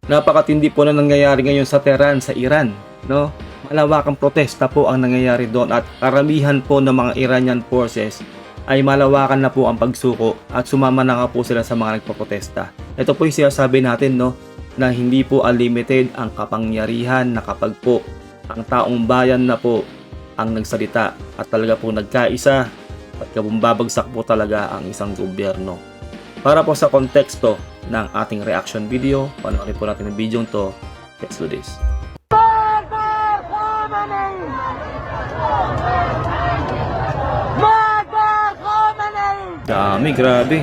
Napakatindi po na nangyayari ngayon sa Tehran, sa Iran, no? Malawakang protesta po ang nangyayari doon at karamihan po ng mga Iranian forces ay malawakan na po ang pagsuko at sumama na nga po sila sa mga nagpoprotesta. Ito po yung sinasabi natin, no, na hindi po unlimited ang kapangyarihan na kapag po ang taong bayan na po ang nagsalita at talaga po nagkaisa at kabumbabagsak po talaga ang isang gobyerno. Para po sa konteksto ng ating reaction video, panoorin po natin ang video to. Let's do this. Dami, grabe.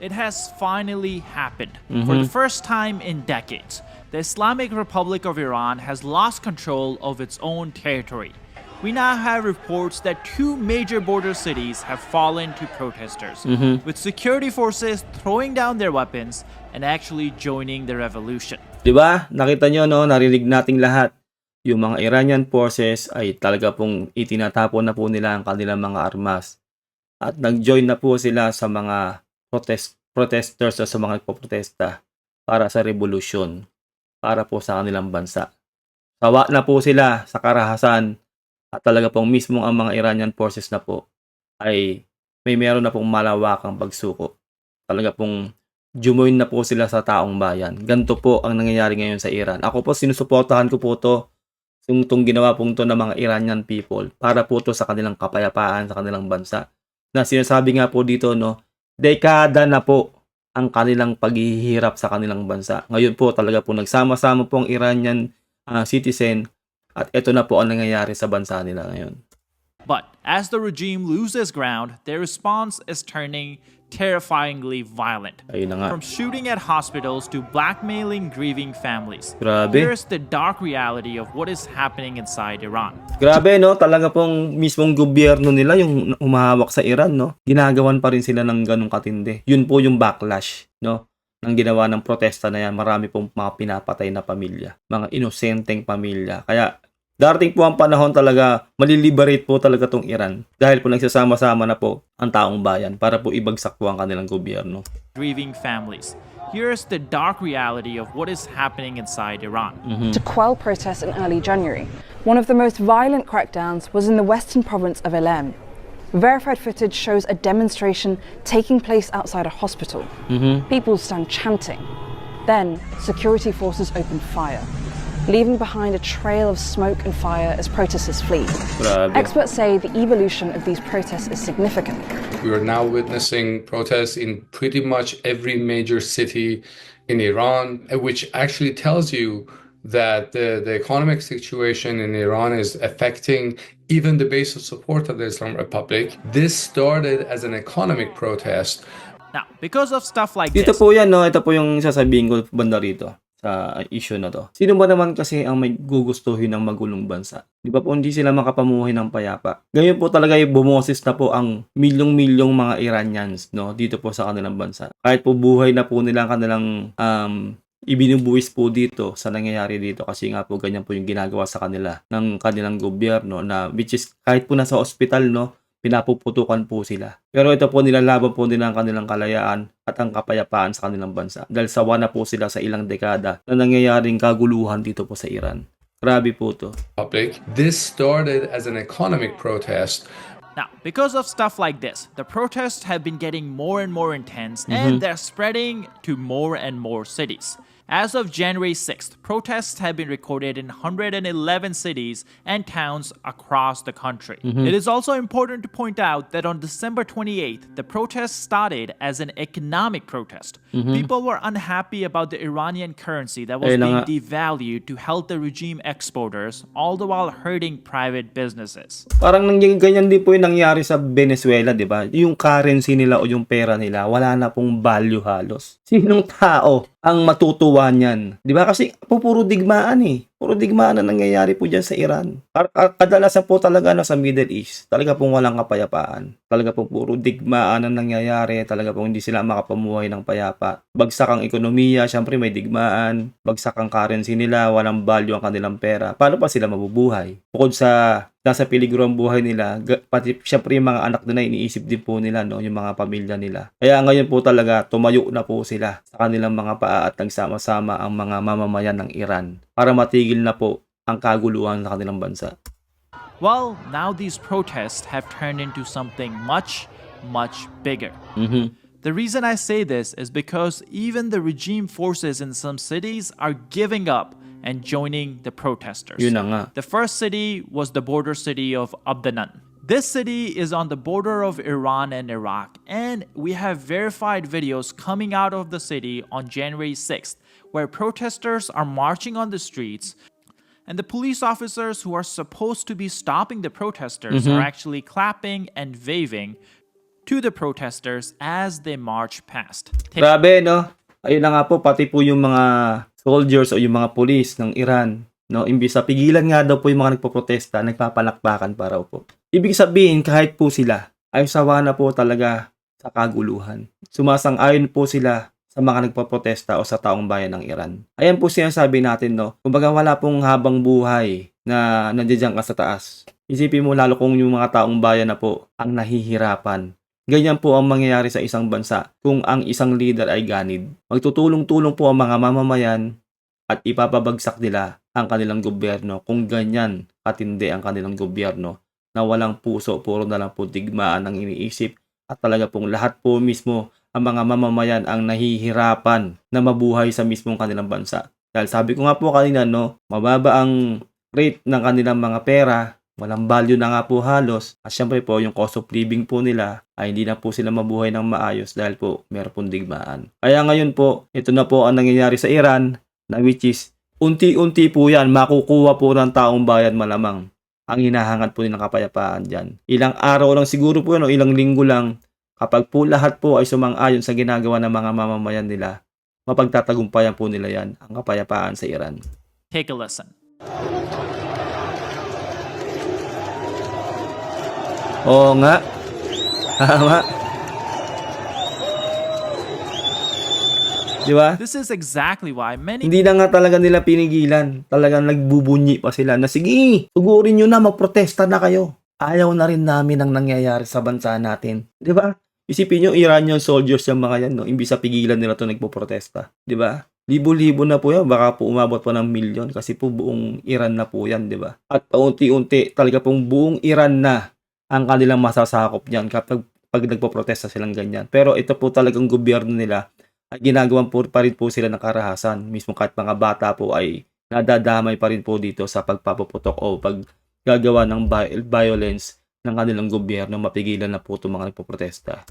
It has finally happened. For the first time in decades, the Islamic Republic of Iran has lost control of its own territory. We now have reports that two major border cities have fallen to protesters, with security forces throwing down their weapons and actually joining the revolution. Diba? Nakita nyo, no? Narinig nating lahat. Yung mga Iranian forces ay talaga pong itinatapon na po nila ang kanilang mga armas. At nag-join na po sila sa mga protesters o sa mga nagpoprotesta para sa revolusyon, para po sa kanilang bansa. Sawa na po sila sa karahasan at talaga pong mismo ang mga Iranian forces na po ay meron na pong malawakang pagsuko. Talaga pong jumoin na po sila sa taong bayan. Ganito po ang nangyayari ngayon sa Iran. Ako po sinusuportahan ko po to, itong ginawa pong to ng mga Iranian people para po to sa kanilang kapayapaan sa kanilang bansa. Na sinasabi nga po dito, no, dekada na po ang kanilang paghihirap sa kanilang bansa. Ngayon po talaga po nagsama-sama po ang Iranian citizen at ito na po ang nangyayari sa bansa nila ngayon. But as the regime loses ground, their response is turning terrifyingly violent. Ayun na nga. From shooting at hospitals to blackmailing grieving families. Grabe. Here's the dark reality of what is happening inside Iran. Grabe, no? Talaga pong mismong gobyerno nila yung umahawak sa Iran, no? Ginagawan pa rin sila ng ganong katindi. Yun po yung backlash, no? Nang ginawa ng protesta na yan, marami pong mga pinapatay na pamilya. Mga inosenteng pamilya. Kaya darating po ang panahon talaga, maliliberate po talaga tong Iran. Dahil po nagsasama-sama na po ang taong bayan para po ibagsak po ang kanilang gobyerno. Grieving families. Here's the dark reality of what is happening inside Iran. To quell protests in early January, one of the most violent crackdowns was in the western province of Ilem. Verified footage shows a demonstration taking place outside a hospital. People stand chanting. Then, security forces open fire, leaving behind a trail of smoke and fire as protesters flee. Grabe. Experts say the evolution of these protests is significant. We are now witnessing protests in pretty much every major city in Iran, which actually tells you that the economic situation in Iran is affecting even the base of support of the Islamic Republic. This started as an economic protest. Now, because of stuff like Dito this, po yan, no? Ito po yung sasabihin ko banda rito sa issue na to. Sino ba naman kasi ang may gugustuhin ng magulong bansa? Di ba po hindi sila makapamuhay ng payapa? Ganyan po talaga yung bumoses na po ang milyong-milyong mga Iranians, no, dito po sa kanilang bansa. Kahit po buhay na po nila ang kanilang ibinubuwis po dito sa nangyayari dito kasi nga po ganyan po yung ginagawa sa kanila ng kanilang gobyerno na which is kahit po nasa ospital, no, pinapuputukan po sila. Pero ito po nilalaban po nila ang kanilang kalayaan at ang kapayapaan sa kanilang bansa. Dahil sawa na po sila sa ilang dekada na nangyayaring kaguluhan dito po sa Iran. Grabe po to. This started as an economic protest. Now, because of stuff like this, the protests have been getting more and more intense and they're spreading to more and more cities. As of January 6th, protests have been recorded in 111 cities and towns across the country. It is also important to point out that on December 28th, the protest started as an economic protest. People were unhappy about the Iranian currency that was Ayun na being nga. devalued to help the regime exporters, all the while hurting private businesses. Parang ganyan din po yung nangyari sa Venezuela, di ba? Yung currency nila o yung pera nila, wala na pong value halos. Sinong tao ang matutuwa niyan? Di ba? Kasi puro digmaan eh. Puro digmaan na nangyayari po diyan sa Iran. Kadalasan po talaga sa Middle East, talaga pong walang kapayapaan. Talaga pong puro digmaan ang nangyayari, talaga pong hindi sila makapamuhay ng payapa. Bagsak ang ekonomiya, syempre may digmaan. Bagsak ang currency nila, walang value ang kanilang pera. Paano pa sila mabubuhay? Bukod sa nasa peligro ang buhay nila, pati syempre yung mga anak nila, iniisip din po nila, no, yung mga pamilya nila. Kaya ngayon po talaga, tumayo na po sila sa kanilang mga paa at nagsama-sama ang mga mamamayan ng Iran para matigil na po ang kaguluhan sa kanilang bansa. Well, now these protests have turned into something much, much bigger. The reason I say this is because even the regime forces in some cities are giving up and joining the protesters. Yun na nga. The first city was the border city of Abdanan. This city is on the border of Iran and Iraq, and we have verified videos coming out of the city on January 6th, where protesters are marching on the streets, and the police officers who are supposed to be stopping the protesters are actually clapping and waving to the protesters as they march past. Grabe, no? Ayun na nga po, pati po yung mga soldiers o yung mga police ng Iran, no, imbis sa pigilan nga daw po yung mga nagpoprotesta, nagpapalakpakan pa raw po. Ibig sabihin, kahit po sila ay sawa na po talaga sa kaguluhan. Sumasang-ayon po sila sa mga nagpoprotesta o sa taong bayan ng Iran. Ayan po sinasabi natin, no, kumbaga wala pong habang buhay na nandiyan ka sa taas. Isipin mo lalo kung yung mga taong bayan na po ang nahihirapan. Ganyan po ang mangyayari sa isang bansa kung ang isang leader ay ganid. Magtutulong-tulong po ang mga mamamayan at ipapabagsak nila ang kanilang gobyerno kung ganyan katindi ang kanilang gobyerno na walang puso, puro na lang po digmaan ang iniisip at talaga pong lahat po mismo ang mga mamamayan ang nahihirapan na mabuhay sa mismong kanilang bansa. Dahil sabi ko nga po kanina, no, mababa ang rate ng kanilang mga pera, walang value na nga po halos. At syempre po, yung cost of living po nila ay hindi na po sila mabuhay ng maayos dahil po meron pong digmaan. Kaya ngayon po, ito na po ang nangyayari sa Iran, na which is, unti-unti po yan, makukuha po ng taong bayan malamang ang hinahangad po nilang kapayapaan dyan. Ilang araw lang siguro po yan o ilang linggo lang, kapag po lahat po ay sumang-ayon sa ginagawa ng mga mamamayan nila, mapagtatagumpayan po nila yan, ang kapayapaan sa Iran. Take a listen. Oo nga. Tama. Di ba? This is exactly why many Hindi na nga talaga nila pinigilan. Talagang nagbubunyi pa sila na sige, sugurin nyo na, magprotesta na kayo. Ayaw na rin namin ang nangyayari sa bansa natin. Di ba? Isipin nyo, Iranian soldiers yung mga yan, no? Imbis sa pigilan nila ito nagpo-protesta. Di ba? Libo-libo na po yan. Baka po umabot pa ng milyon kasi po buong Iran na po yan, di ba? At paunti-unti, talaga pong buong Iran na ang kanilang masasakop niyan kapag nagpo-protesta silang ganyan. Pero ito po talagang gobyerno nila ay ginagawan po pa rin po sila ng karahasan. Mismo kahit mga bata po ay nadadamay pa rin po dito sa pagpapaputok o paggagawa ng violence ng kanilang gobyerno. Mapigilan na po itong mga nagpo-protesta.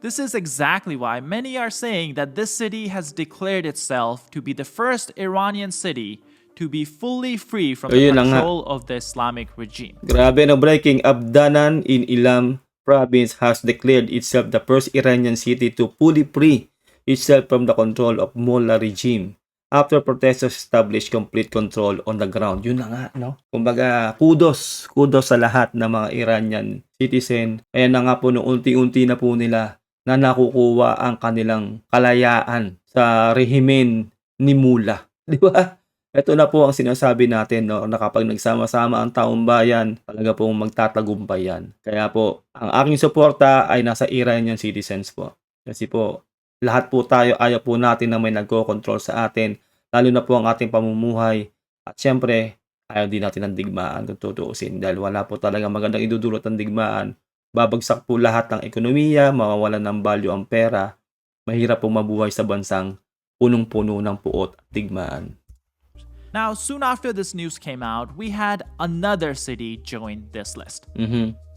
This is exactly why many are saying that this city has declared itself to be the first Iranian city to be fully free from the Ayun na nga. control of the Islamic regime. Grabe na breaking. Abdanan in Ilam province has declared itself the first Iranian city to fully free itself from the control of Mullah regime after protesters established complete control on the ground. Yun na nga, no? Kumbaga, kudos sa lahat ng mga Iranian citizen. Ayan na nga po, no, unti-unti na po nila na nakukuha ang kanilang kalayaan sa rehimen ni Mullah. Di ba? Ito na po ang sinasabi natin, no, na kapag nagsama-sama ang taong bayan, talaga pong magtatagumpay yan. Kaya po, ang aking suporta ay nasa Iranian citizens po. Kasi po, lahat po tayo ayaw po natin na may nagko-control sa atin, lalo na po ang ating pamumuhay. At syempre, ayaw din natin ng digmaan kung tutuusin dahil wala po talaga magandang idudulot ng digmaan. Babagsak po lahat ng ekonomiya, mawawalan ng value ang pera, mahirap po mabuhay sa bansang punong-puno ng puot at digmaan. Now, soon after this news came out, we had another city join this list.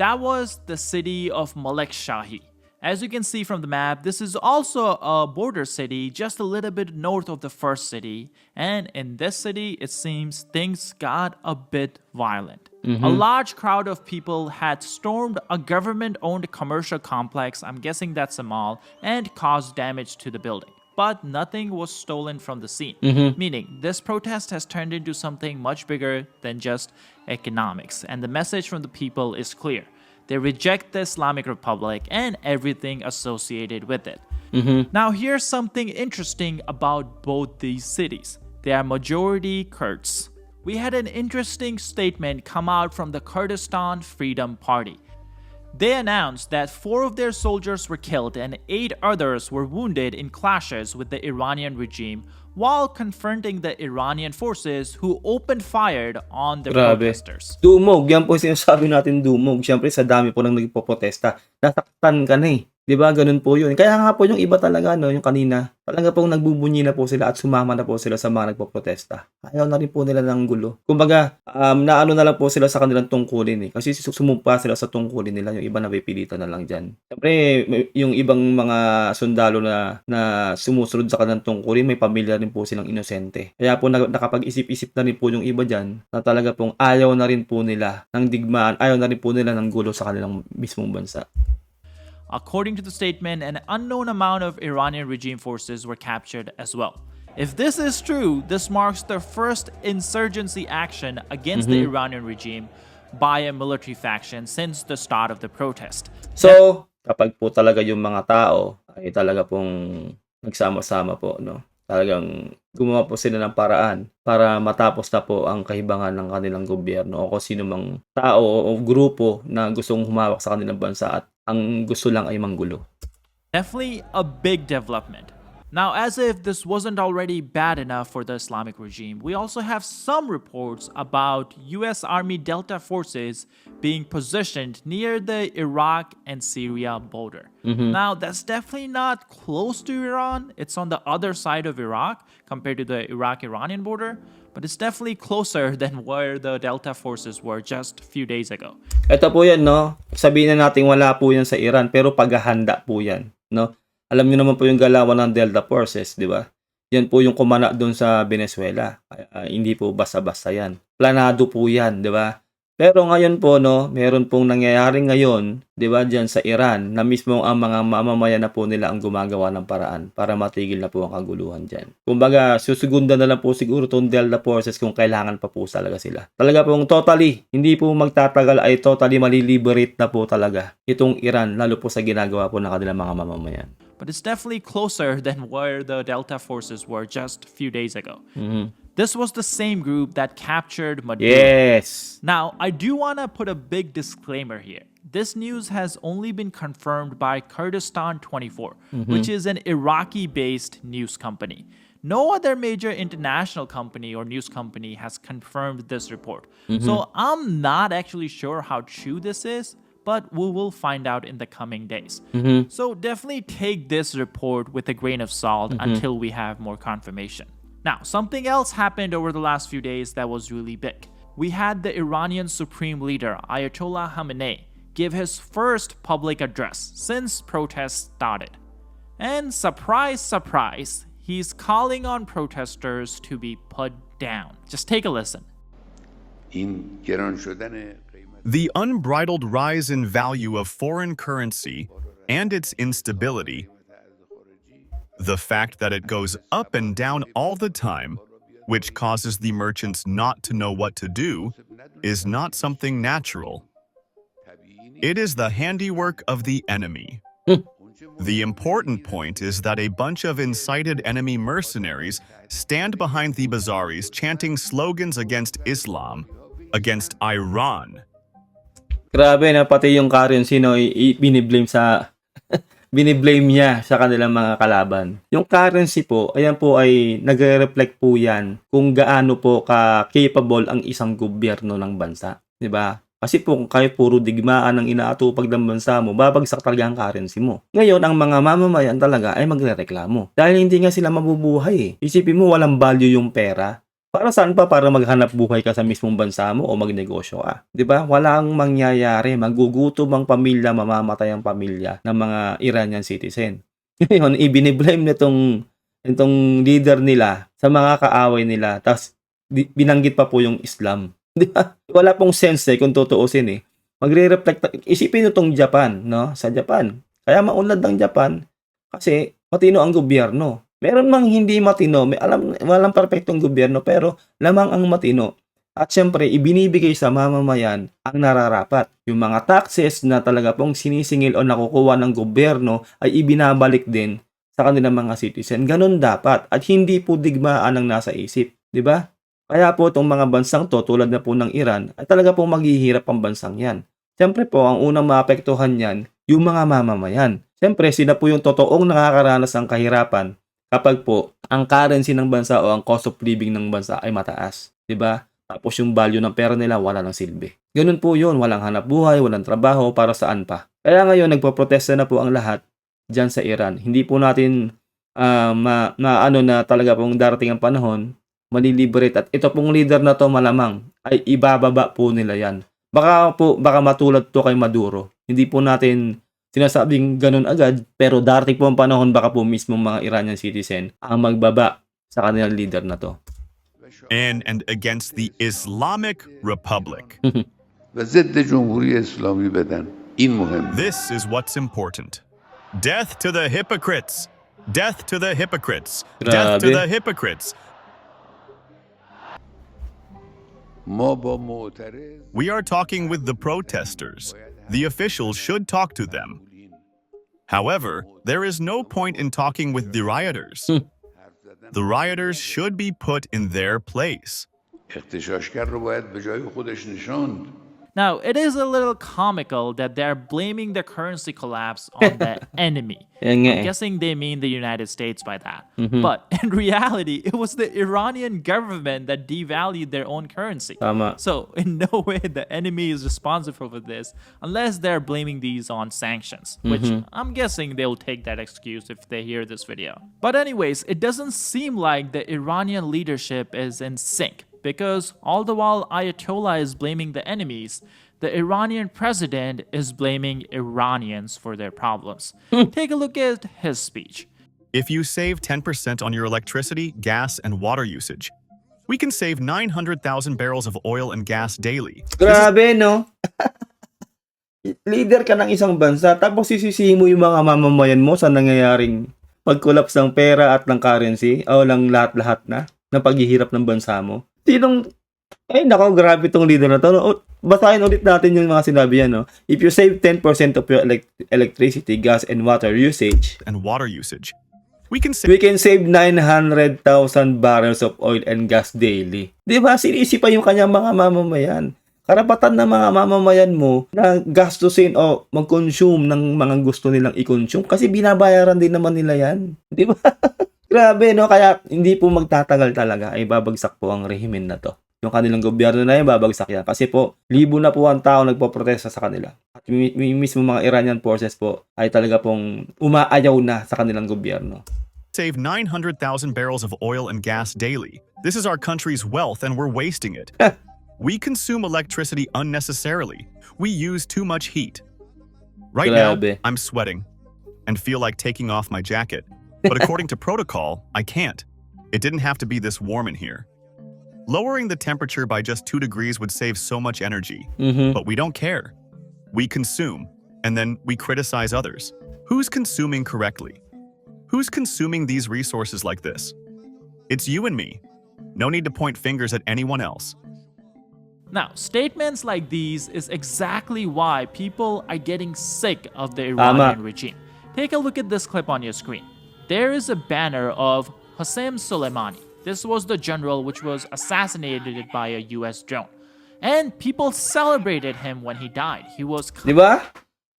That was the city of Malek Shahi. As you can see from the map, this is also a border city just a little bit north of the first city. And in this city, it seems things got a bit violent. A large crowd of people had stormed a government-owned commercial complex, I'm guessing that's a mall, and caused damage to the building. but nothing was stolen from the scene. Meaning, this protest has turned into something much bigger than just economics. And the message from the people is clear. They reject the Islamic Republic and everything associated with it. Now, here's something interesting about both these cities. They are majority Kurds. We had an interesting statement come out from the Kurdistan Freedom Party. They announced that 4 of their soldiers were killed and 8 others were wounded in clashes with the Iranian regime while confronting the Iranian forces who opened fire on the Grabe. protesters. Dumog, yan po yung sinasabi natin dumog. Siyempre sa dami po nang nagpo-protesta, nasaktan ka na eh. 'Di ba? Ganun po 'yun. Kaya nga po yung iba talaga no, yung kanina, talaga pong nagbubunyi na po sila at sumama na po sila sa mga nagpo-protesta. Ayaw na rin po nila ng gulo. Kumbaga, naano na lang po sila sa kanilang tungkulin eh. Kasi sumumpa sila sa tungkulin nila, yung iba napipilitan na lang diyan. Siyempre, yung ibang mga sundalo na sumusunod sa kanilang tungkulin, may pamilya rin po silang inosente. Kaya po nakapag-isip-isip na rin po yung iba diyan na talaga pong ayaw na rin po nila ng digmaan, ayaw na rin po nila ng gulo sa kanilang mismong bansa. According to the statement, an unknown amount of Iranian regime forces were captured as well. If this is true, this marks the first insurgency action against the Iranian regime by a military faction since the start of the protest. So, kapag po talaga yung mga tao ay talaga pong nagsama-sama po, no? Talagang gumawa po sila ng paraan para matapos na po ang kahibangan ng kanilang gobyerno o kung sino mang tao o grupo na gustong humawak sa kanilang bansa at ang gusto lang ay manggulo. Definitely a big development. Now, as if this wasn't already bad enough for the Islamic regime, we also have some reports about US Army Delta forces being positioned near the Iraq and Syria border. Now, that's definitely not close to Iran. It's on the other side of Iraq compared to the Iraq-Iranian border, but it's definitely closer than where the Delta forces were just a few days ago. Ito po yan, no? Sabihin na natin wala po yan sa Iran, pero paghahanda po yan, no? Alam niyo naman po yung galawan ng Delta Forces, di ba? Yan po yung kumana doon sa Venezuela. Hindi po basta-basta yan. Planado po yan, di ba? Pero ngayon po, no, meron pong nangyayari ngayon, di ba, dyan sa Iran, na mismo ang mga mamamayan na po nila ang gumagawa ng paraan para matigil na po ang kaguluhan dyan. Kumbaga, susugundan na lang po siguro itong Delta Forces kung kailangan pa po talaga sila. Talaga pong totally, hindi po magtatagal ay totally maliliberate na po talaga itong Iran, lalo po sa ginagawa po ng kanilang mga mamamayan. But it's definitely closer than where the Delta forces were just a few days ago. This was the same group that captured Maduro. Yes! Now, I do want to put a big disclaimer here. This news has only been confirmed by Kurdistan 24, which is an Iraqi-based news company. No other major international company or news company has confirmed this report. So I'm not actually sure how true this is, but we will find out in the coming days. So definitely take this report with a grain of salt until we have more confirmation. Now, something else happened over the last few days that was really big. We had the Iranian Supreme Leader, Ayatollah Khamenei, give his first public address since protests started. And surprise, surprise, he's calling on protesters to be put down. Just take a listen. The unbridled rise in value of foreign currency and its instability, the fact that it goes up and down all the time, which causes the merchants not to know what to do, is not something natural. It is the handiwork of the enemy. The important point is that a bunch of incited enemy mercenaries stand behind the bazaris chanting slogans against Islam, against Iran. Grabe na pati yung currency no, biniblame sa biniblame niya sa kanilang mga kalaban. Yung currency po, ayan po ay nagre-reflect po yan kung gaano po ka-capable ang isang gobyerno ng bansa. 'Di ba? Kasi po kung kayo puro digmaan ang inaatupag ng bansa mo, babagsak talaga ang currency mo. Ngayon, ang mga mamamayan talaga ay magrereklamo. Dahil hindi nga sila mabubuhay eh. Isipin mo walang value yung pera. Para saan pa? Para maghanap buhay ka sa mismong bansa mo o magnegosyo ka. 'Di ba? Walang mangyayari. Magugutom ang pamilya, mamamatay ang pamilya ng mga Iranian citizen. Ngayon, ibiniblame nitong leader nila sa mga kaaway nila. Tapos binanggit pa po yung Islam. 'Di ba? Wala pong sense kung tutuusin eh. Magre-reflect. Isipin niyo tong Japan, no? Sa Japan. Kaya maunlad ng Japan kasi matino ang gobyerno. Meron mang hindi matino, walang perpektong gobyerno pero lamang ang matino. At syempre, ibinibigay sa mamamayan ang nararapat. Yung mga taxes na talaga pong sinisingil o nakukuha ng gobyerno ay ibinabalik din sa kanilang mga citizen. Ganun dapat. At hindi po digmaan ang nasa isip. 'Di ba? Kaya po itong mga bansang to, tulad na po ng Iran, ay talaga pong maghihirap ang bansang yan. Siyempre po, ang unang maapektuhan yan, yung mga mamamayan. Siyempre, sila po yung totoong nakakaranas ng kahirapan kapag po ang currency ng bansa o ang cost of living ng bansa ay mataas. 'Di ba? Tapos yung value ng pera nila wala nang silbi. Ganun po yun, walang hanap buhay, walang trabaho, para saan pa. Kaya ngayon, nagpo-protesta na po ang lahat dyan sa Iran. Hindi po natin na talaga pong darating ang panahon, maliliberate. At ito pong leader na to malamang ay ibababa po nila yan. Baka matulad to kay Maduro. Hindi po natin sinasabing ganun agad, pero darating po ang panahon baka po mismo mga Iranian citizen ang magbaba sa kanilang leader na to. And against the Islamic Republic. و ضد جمهوری اسلامی بدن این مهم This is what's important. Death to the hypocrites. Death to the hypocrites. Death to Grabe. the hypocrites. ما با معترض We are talking with the protesters. The officials should talk to them. However, there is no point in talking with the rioters. The rioters should be put in their place. اغتشاشگر رو باید به جای خودش نشاند Now, it is a little comical that they're blaming the currency collapse on the enemy. Yan nga I'm eh. guessing they mean the United States by that. But in reality, it was the Iranian government that devalued their own currency. Tama. So, in no way the enemy is responsible for this unless they're blaming these on sanctions, which I'm guessing they'll take that excuse if they hear this video. But anyways, it doesn't seem like the Iranian leadership is in sync, because all the while Ayatollah is blaming the enemies, the Iranian president is blaming Iranians for their problems. Take a look at his speech. If you save 10% on your electricity, gas, and water usage, we can save 900,000 barrels of oil and gas daily. Grabe, no? Leader ka ng isang bansa, tapos sisisihin mo yung mga mamamayan mo sa nangyayaring pag-collapse ng pera at ng currency, o lang lahat-lahat na paghihirap ng bansa mo. Ay nako, grabe tong leader na to. No? Basahin ulit natin yung mga sinabi yan. No? If you save 10% of your electricity, gas, and water usage, And water usage. We can we save can save 900,000 barrels of oil and gas daily. Di ba? Sinisi pa yung kanyang mga mamamayan. Karapatan ng mga mamamayan mo na gastusin o mag-consume ng mga gusto nilang i-consume kasi binabayaran din naman nila yan. Di ba? Grabe, no? Kaya hindi po magtatagal talaga ay babagsak po ang rehimen na to. Yung kanilang gobyerno na yan, babagsak yan. Kasi po, libo na po ang tao nagpoprotesta sa kanila. At mismo mga Iranian forces po ay talaga pong umaayaw na sa kanilang gobyerno. 900,000 barrels of oil and gas daily. This is our country's wealth and we're wasting it. We consume electricity unnecessarily. We use too much heat. Right now, Grabe. I'm sweating and feel like taking off my jacket. But according to protocol, I can't. It didn't have to be this warm in here. Lowering the temperature by just 2 degrees would save so much energy. But we don't care. We consume, and then we criticize others. Who's consuming correctly? Who's consuming these resources like this? It's you and me. No need to point fingers at anyone else. Now, statements like these is exactly why people are getting sick of the Iranian regime. Take a look at this clip on your screen. There is a banner of Qasem Soleimani. This was the general which was assassinated by a US drone. And people celebrated him when he died. He was Di ba?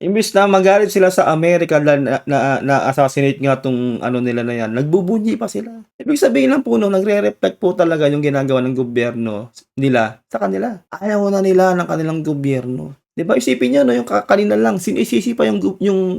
Imbis na magalit sila sa Amerika na assassinate nga tong nila na yan, nagbubunyi pa sila. Ibig sabihin lang po, no, nagre-reflect po talaga yung ginagawa ng gobyerno nila sa kanila. Ayaw na nila ng kanilang gobyerno. Di ba? Isipin nyo, no, yung kanina lang, sinisisi pa yung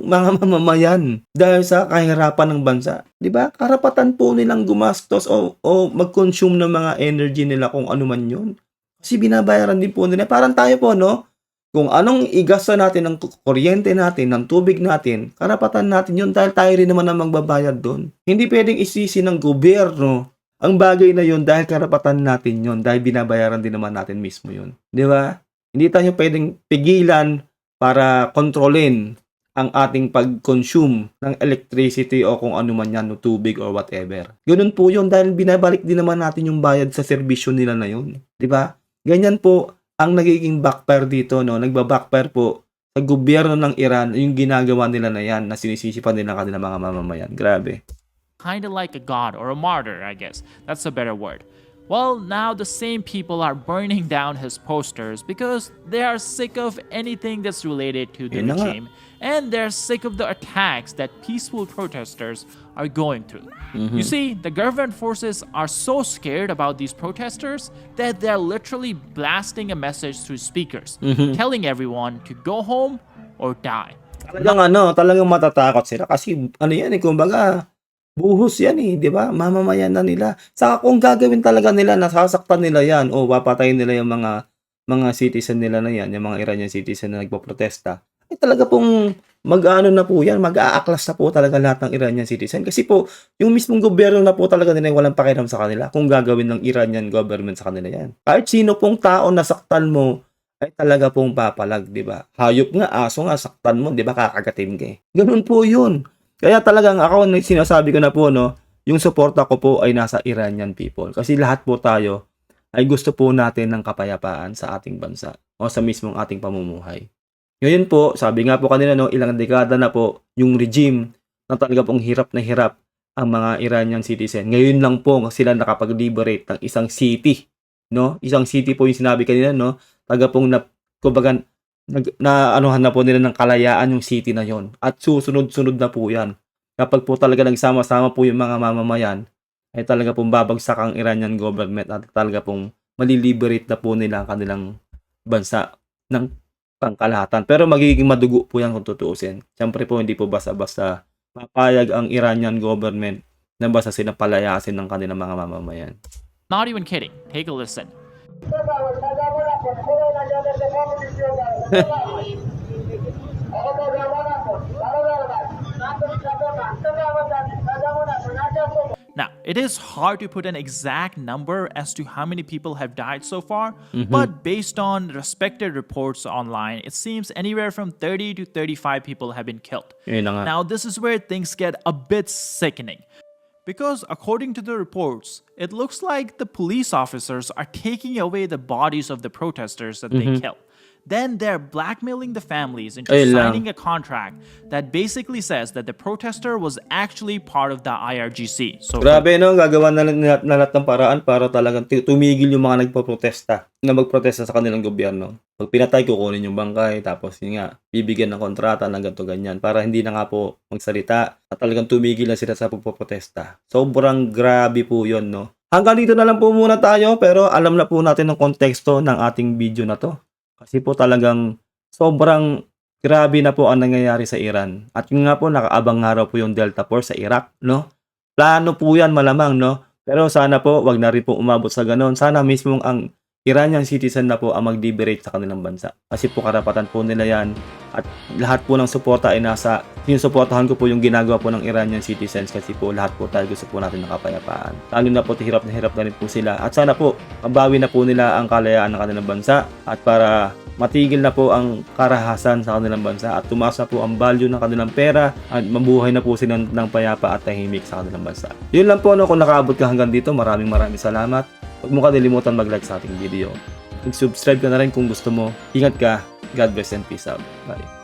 mga mamamayan dahil sa kahirapan ng bansa. Di ba? Karapatan po nilang gumastos o mag-consume ng mga energy nila kung ano man yun. Kasi binabayaran din po nila. Parang tayo po, no? Kung anong igasta natin ng kuryente natin, ng tubig natin, karapatan natin yun dahil tayo rin naman ang magbabayad doon. Hindi pwedeng isisi ng gobyerno ang bagay na yun dahil karapatan natin yun, dahil binabayaran din naman natin mismo yun. Di ba? Hindi tayo pwedeng pigilan para kontrolin ang ating pag-consume ng electricity o kung ano man yan, no, tubig or whatever. Ganun po yun dahil binabalik din naman natin yung bayad sa serbisyo nila na yun. Di ba? Ganyan po ang nagiging backfire dito, no? Nagba-backfire po sa gobyerno ng Iran yung ginagawa nila na yan na sinisisipan nila kanilang mga mamamayan. Grabe. Kind of like a god or a martyr, I guess. That's a better word. Well, now the same people are burning down his posters because they are sick of anything that's related to the Yun na nga. regime, and they're sick of the attacks that peaceful protesters are going through. You see, the government forces are so scared about these protesters that they're literally blasting a message through speakers, telling everyone to go home or die. Talagang matatakot sila kasi ano yan eh, kumbaga buhos yan eh, di ba? Mamamayan na nila. Saka kung gagawin talaga nila, nasasaktan nila yan o papatayin nila yung mga citizen nila na yan, yung mga Iranian citizen na nagpo-protesta, ay talaga pong mag-ano na po yan, mag-aaklas na po talaga lahat ng Iranian citizen. Kasi po, yung mismong gobyerno na po talaga nila yung walang pakialam sa kanila kung gagawin ng Iranian government sa kanila yan. Kahit sino pong tao nasaktan mo, ay talaga pong papalag, di ba? Hayop nga, aso nga, saktan mo, di ba? Kakagatin ka eh. Ganun po yun. Kaya talagang ako, sinasabi ko na po, no, yung suporta ko po ay nasa Iranian people. Kasi lahat po tayo ay gusto po natin ng kapayapaan sa ating bansa o sa mismong ating pamumuhay. Ngayon po, sabi nga po kanina, no, ilang dekada na po yung regime na talaga pong hirap na hirap ang mga Iranian citizen. Ngayon lang po sila nakapag-liberate ng isang city, no? Isang city po yung sinabi kanina, no? Talaga pong kumbaga, anuhan na po nila ng kalayaan yung city na yon. At susunod-sunod na po yan. Kapag po talaga nagsama-sama po yung mga mamamayan, ay talaga pong babagsak ang Iranian government at talaga pong maliliberate na po nila ang kanilang bansa ng pangkalahatan. Pero magiging madugo po yan kung tutuusin. Siyempre po hindi po basta-basta papayag ang Iranian government na basta sinapalayasin ng kanilang mga mamamayan. Not even kidding. Take a listen. Now, it is hard to put an exact number as to how many people have died so far, but based on respected reports online, it seems anywhere from 30 to 35 people have been killed. Yun na nga. Now, this is where things get a bit sickening. Because according to the reports, it looks like the police officers are taking away the bodies of the protesters that they killed. Then they're blackmailing the families into Ayun lang. signing a contract that basically says that the protester was actually part of the IRGC. So Grabe, no? Gagawa na lahat ng paraan para talagang tumigil yung mga nagpo-protesta na magprotesta sa kanilang gobyerno. Pag pinatay, kukunin yung bangkay, tapos yun nga, bibigyan ng kontrata ng ganito ganyan para hindi na nga po magsalita at talagang tumigil na sila sa pagpoprotesta. Sobrang grabe po yun, no? Hanggang dito na lang po muna tayo, pero alam na po natin ang konteksto ng ating video na to. Kasi po talagang sobrang grabe na po ang nangyayari sa Iran. At yung nga po, nakaabang nga raw po yung Delta Force sa Iraq, no? Plano po yan malamang, no? Pero sana po, wag na rin po umabot sa ganon. Sana mismo ang Iranian citizen na po ang mag-liberate sa kanilang bansa. Kasi po karapatan po nila yan. At lahat po ng suporta ay nasa, yung suportahan ko po yung ginagawa po ng Iranian citizens kasi po lahat po tayo gusto po natin ng kapayapaan. Lalo na po hirap na rin po sila. At sana po, mabawi na po nila ang kalayaan ng kanilang bansa at para matigil na po ang karahasan sa kanilang bansa at tumaas na po ang value ng kanilang pera at mabuhay na po sila ng payapa at tahimik sa kanilang bansa. Yun lang po, no, kung nakaabot ka hanggang dito, maraming salamat. Huwag mo kalilimutan mag-like sa ating video. Mag-subscribe ka na rin kung gusto mo. Ingat ka. God bless and peace out. Bye.